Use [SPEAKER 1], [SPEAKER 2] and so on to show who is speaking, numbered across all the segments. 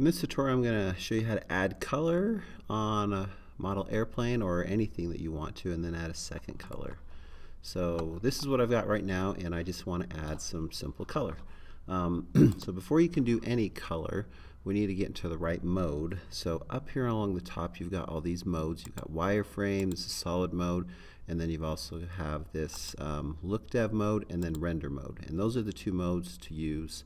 [SPEAKER 1] In this tutorial, I'm going to show you how to add color on a model airplane or anything that you want to, and then add a second color. So this is what I've got right now, and I just want to add some simple color. So before you can do any color, we need to get into the right mode. So up here along the top, you've got all these modes. You've got wireframe, this is solid mode, and then you've also have this look dev mode and then render mode. And those are the two modes to use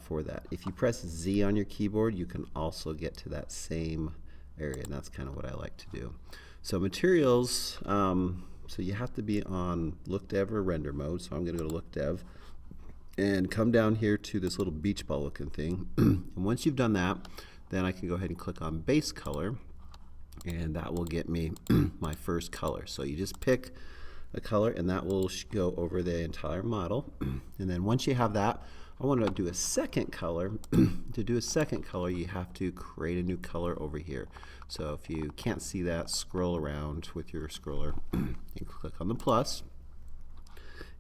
[SPEAKER 1] for that. If you press Z on your keyboard, you can also get to that same area, and that's kind of what I like to do. So materials, so you have to be on look dev or render mode. So I'm going to go to look dev and come down here to this little beach ball looking thing. And once you've done that, then I can go ahead and click on base color, and that will get me my first color. So you just pick a color, and that will go over the entire model. And then once you have that, I want to do a second color. To do a second color, you have to create a new color over here. So if you can't see that, scroll around with your scroller and click on the plus.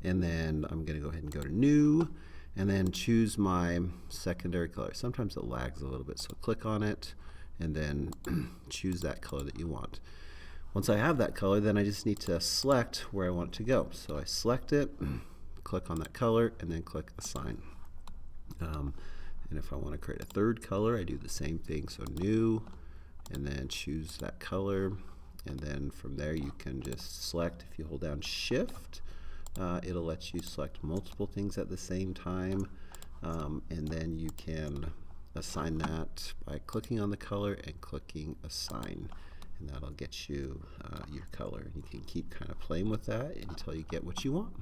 [SPEAKER 1] And then I'm going to go ahead and go to new, and then choose my secondary color. Sometimes it lags a little bit, so click on it and then choose that color that you want. Once I have that color, then I just need to select where I want it to go. So I select it, click on that color, and then click assign. And if I want to create a third color, I do the same thing. So new, and then choose that color, and then from there you can just select. If you hold down shift, it'll let you select multiple things at the same time, and then you can assign that by clicking on the color and clicking assign, and that'll get you your color. You can keep kind of playing with that until you get what you want.